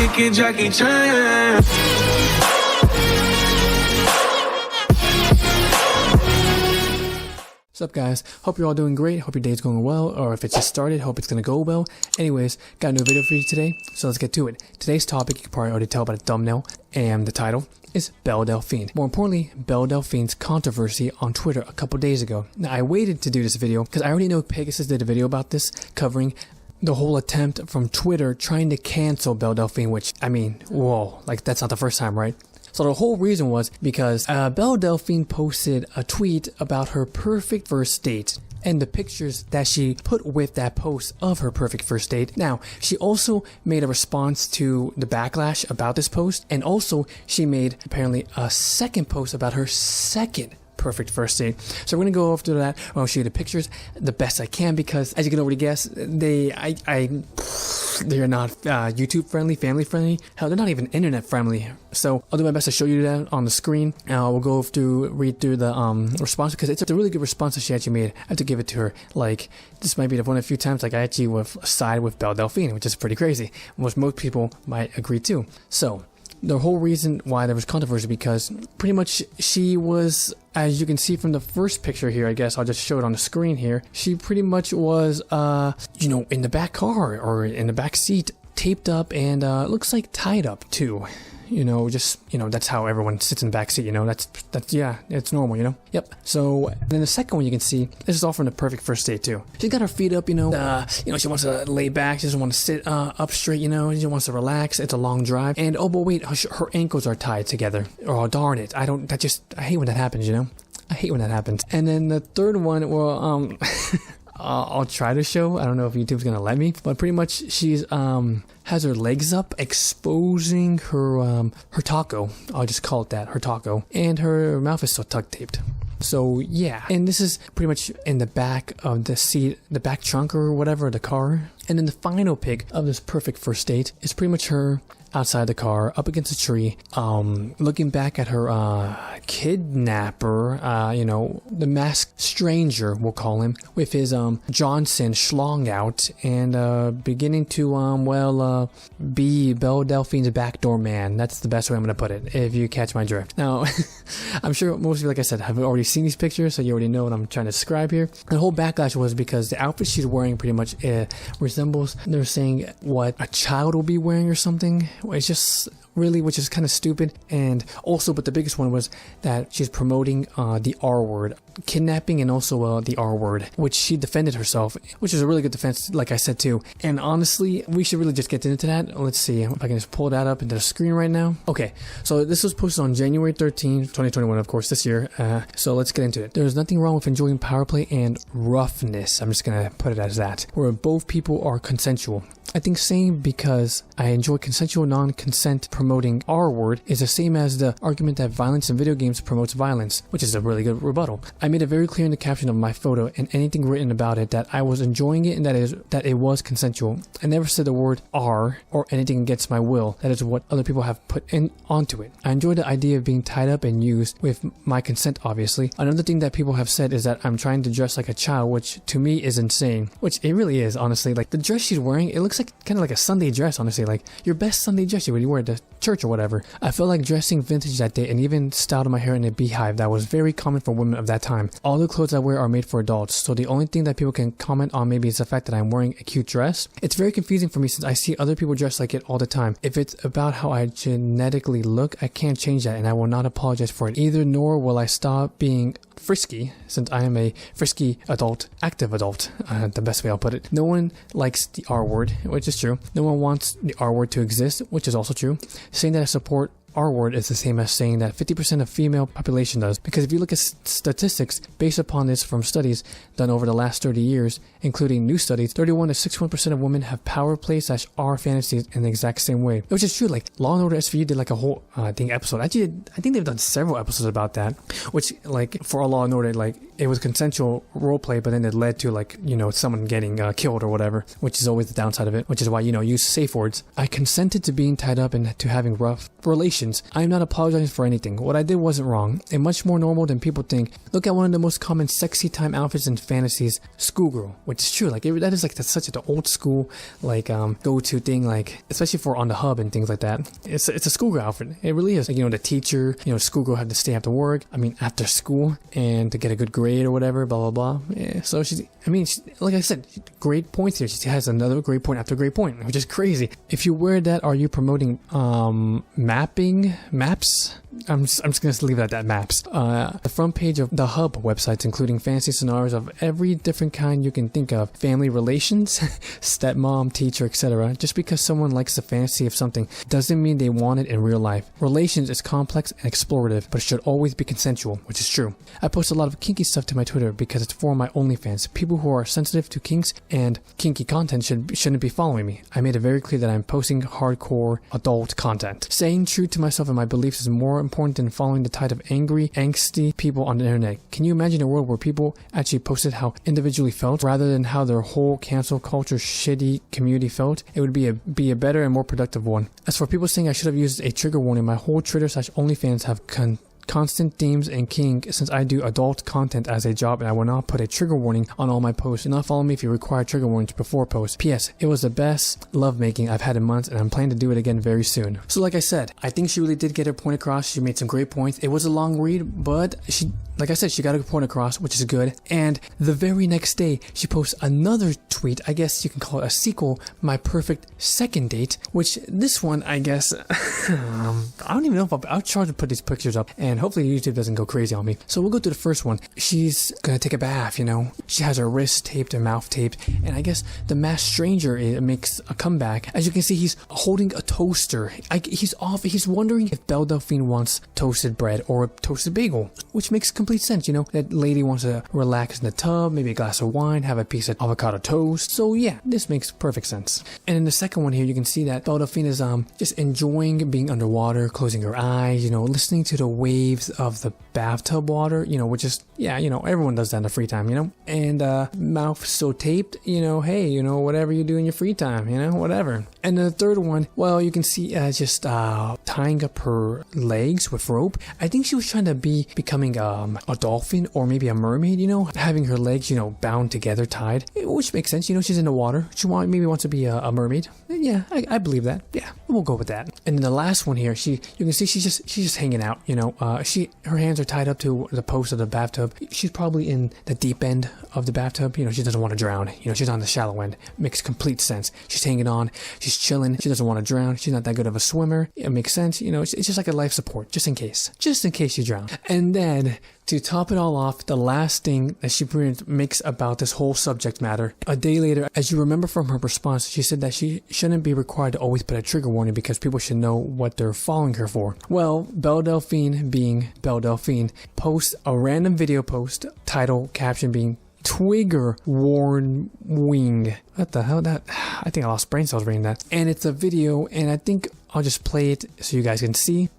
thinking Jackie Chan. What's up, guys? Hope you're all doing great. Hope your day's going well, or if it's just started, hope it's gonna go well. Anyways, got a new video for you today, so let's get to it. Today's topic, you can probably already tell by the thumbnail and the title, is Belle Delphine. More importantly, Belle Delphine's controversy on Twitter a couple days ago. Now, I waited to do this video because I already know Pegasus did a video about this, covering the whole attempt from Twitter trying to cancel Belle Delphine, which, I mean, whoa, like that's not the first time, right? So the whole reason was because Belle Delphine posted a tweet about her perfect first date and the pictures that she put with that post of her perfect first date. Now, she also made a response to the backlash about this post, and also she made apparently a second post about her second perfect first date. So we're gonna go over to that. I'll show you the pictures the best I can because, as you can already guess, they're not YouTube friendly, family friendly. Hell, they're not even internet friendly. So I'll do my best to show you that on the screen. We'll go through, read through the response because it's a really good response that she actually made. I have to give it to her. Like, this might be one of the few times like I actually would side with Belle Delphine, which is pretty crazy, which most people might agree to. So the whole reason why there was controversy because pretty much she was, as you can see from the first picture here, I guess I'll just show it on the screen here. She pretty much was, you know, in the back car or in the back seat, taped up and looks like tied up too. You know, just, you know, that's how everyone sits in the back seat, you know, that's, yeah, it's normal, you know? Yep. So then the second one you can see, this is all from the perfect first date too. She's got her feet up, you know, she wants to lay back, she doesn't want to sit up straight, you know, she wants to relax, it's a long drive, and oh, but wait, her ankles are tied together. Oh, darn it, I hate when that happens, you know? I hate when that happens. And then the third one, well, I'll try to show. I don't know if YouTube's gonna let me, but pretty much she's has her legs up, exposing her taco. I'll just call it that, her taco, and her mouth is still tuck taped. So yeah, and this is pretty much in the back of the seat, the back trunk or whatever, the car. And then the final pic of this perfect first date is pretty much her outside the car, up against a tree, looking back at her kidnapper, you know, the masked stranger, we'll call him, with his Johnson schlong out, and beginning to be Belle Delphine's backdoor man. That's the best way I'm gonna put it, if you catch my drift. Now, I'm sure most of you, like I said, have already seen these pictures, so you already know what I'm trying to describe here. The whole backlash was because the outfit she's wearing pretty much resembles, they're saying, what a child will be wearing or something. It's just really, which is kind of stupid. And also, but the biggest one was that she's promoting the R word, kidnapping, and also the R word, which she defended herself, which is a really good defense, like I said too. And honestly, we should really just get into that. Let's see if I can just pull that up into the screen right now. Okay, so this was posted on January 13th, 2021, of course, this year. So let's get into it. There's nothing wrong with enjoying power play and roughness. I'm just gonna put it as that, where both people are consensual. I think saying because I enjoy consensual non-consent promoting R word is the same as the argument that violence in video games promotes violence, which is a really good rebuttal. I made it very clear in the caption of my photo and anything written about it that I was enjoying it and that it was consensual. I never said the word R or anything against my will. That is what other people have put onto it. I enjoy the idea of being tied up and used with my consent, obviously. Another thing that people have said is that I'm trying to dress like a child, which to me is insane. Which it really is, honestly. Like the dress she's wearing, it looks like kind of like a Sunday dress, honestly, like your best Sunday dress you would wear to church or whatever. I felt like dressing vintage that day and even styled my hair in a beehive that was very common for women of that time. All the clothes I wear are made for adults, so the only thing that people can comment on maybe is the fact that I'm wearing a cute dress. It's very confusing for me since I see other people dress like it all the time. If it's about how I genetically look, I can't change that and I will not apologize for it either, nor will I stop being frisky since I am a frisky adult, active adult, the best way I'll put it. No one likes the R word, which is true. No one wants the R word to exist, which is also true. Saying that I support R word is the same as saying that 50% of female population does, because if you look at statistics based upon this from studies done over the last 30 years, including new studies, 31 to 61% of women have power play / R fantasies in the exact same way, which is true. Like Law and Order SVU did like a whole episode. Actually, I think they've done several episodes about that, which like for Law and Order, like it was consensual role play, but then it led to like, you know, someone getting killed or whatever, which is always the downside of it, which is why, you know, use safe words. I consented to being tied up and to having rough relations relations. I am not apologizing for anything. What I did wasn't wrong, and much more normal than people think. Look at one of the most common sexy time outfits in fantasies, schoolgirl, which is true. Like that is like that's such an old school like go-to thing, like especially for on the hub and things like that. It's a schoolgirl outfit. It really is. Like, the teacher, schoolgirl had to stay after work. I mean, after school, and to get a good grade or whatever. Blah blah blah. Yeah, so like I said, great points here. She has another great point after great point, which is crazy. If you wear that, are you promoting maps? I'm just gonna leave it at that, maps. The front page of the hub websites, including fantasy scenarios of every different kind you can think of. Family relations, stepmom, teacher, etc. Just because someone likes the fantasy of something doesn't mean they want it in real life. Relations is complex and explorative, but it should always be consensual, which is true. I post a lot of kinky stuff to my Twitter because it's for my OnlyFans. People who are sensitive to kinks and kinky content shouldn't be following me. I made it very clear that I'm posting hardcore adult content. Staying true to myself and my beliefs is more important than following the tide of angry, angsty people on the internet. Can you imagine a world where people actually posted how individually felt rather than how their whole cancel culture shitty community felt? It would be a better and more productive one. As for people saying I should have used a trigger warning, my whole Twitter/OnlyFans have constant themes and kink since I do adult content as a job, and I will not put a trigger warning on all my posts. Do not follow me if you require trigger warnings before posts. P.S. It was the best lovemaking I've had in months, and I'm planning to do it again very soon. So like I said, I think she really did get her point across. She made some great points. It was a long read, but like I said, she got her point across, which is good. And the very next day, she posts another tweet. I guess you can call it a sequel, My Perfect Second Date, which this one, I guess, I don't even know if I'll try to put these pictures up, and hopefully YouTube doesn't go crazy on me. So we'll go to the first one. She's gonna take a bath, She has her wrist taped, her mouth taped, and I guess the masked stranger makes a comeback. As you can see, he's holding a toaster. He's wondering if Belle Delphine wants toasted bread or a toasted bagel, which makes complete sense, That lady wants to relax in the tub, maybe a glass of wine, have a piece of avocado toast. So yeah, this makes perfect sense. And in the second one here, you can see that Belle Delphine is just enjoying being underwater, closing her eyes, listening to the waves of the bathtub water, which is, everyone does that in their free time, and mouth so taped, hey, whatever you do in your free time, whatever. And the third one, well, you can see just tying up her legs with rope. I think she was trying to be becoming a dolphin or maybe a mermaid, having her legs, bound together, tied, which makes sense. She's in the water. She maybe wants to be a mermaid. Yeah, I believe that. Yeah, we'll go with that. And then the last one here, you can see she's just hanging out, her hands are tied up to the post of the bathtub. She's probably in the deep end of the bathtub. She doesn't want to drown. She's on the shallow end. Makes complete sense. She's hanging on. She's chilling. She doesn't want to drown. She's not that good of a swimmer. It makes sense. It's just like a life support, just in case you drown. And then to top it all off, the last thing that she makes about this whole subject matter, a day later, as you remember from her response, she said that she shouldn't be required to always put a trigger warning because people should know what they're following her for. Well, Belle Delphine, being Belle Delphine, posts a random video post, title, caption being Twigger warning. What the hell? I think I lost brain cells reading that. And it's a video, and I think I'll just play it so you guys can see.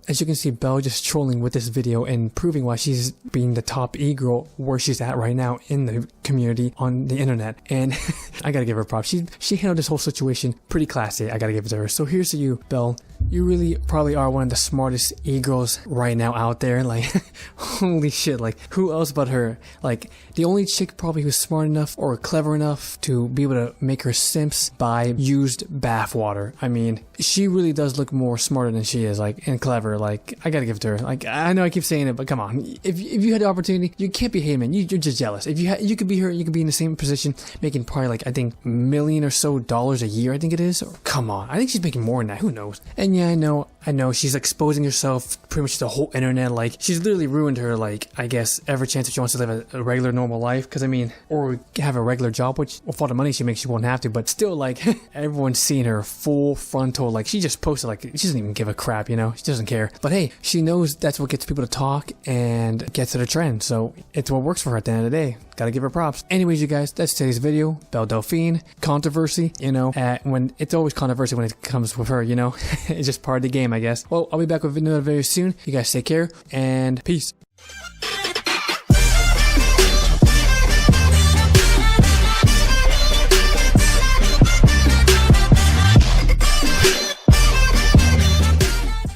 As you can see, Belle just trolling with this video and proving why she's being the top e-girl where she's at right now in the community on the internet. And I gotta give her props. She handled this whole situation pretty classy. I gotta give it to her. So here's to you, Belle. You really probably are one of the smartest e-girls right now out there. Like, holy shit, like, who else but her? Like, the only chick probably who's smart enough or clever enough to be able to make her simps buy used bath water. I mean, she really does look more smarter than she is, like, and clever. Like, I gotta give it to her. Like, I know I keep saying it, but come on. If you had the opportunity, you can't be hating, man. You're just jealous. If you could be her, you could be in the same position, making probably like, I think, $1 million or so a year, I think it is. Or, come on. I think she's making more than that. Who knows? And yeah, I know she's exposing herself pretty much to the whole internet. Like, she's literally ruined her, like, I guess, ever chance if she wants to live a regular normal life. Because I mean, or have a regular job, which with all the money she makes, she won't have to. But still, like, everyone's seeing her full frontal. Like, she just posted, like, she doesn't even give a crap, She doesn't care. But hey, she knows that's what gets people to talk and gets to the trend. So it's what works for her at the end of the day. Gotta give her props. Anyways, you guys, that's today's video. Belle Delphine, controversy, when it's always controversy when it comes with her, It's just part of the game, I guess. Well, I'll be back with another video soon. You guys take care and peace.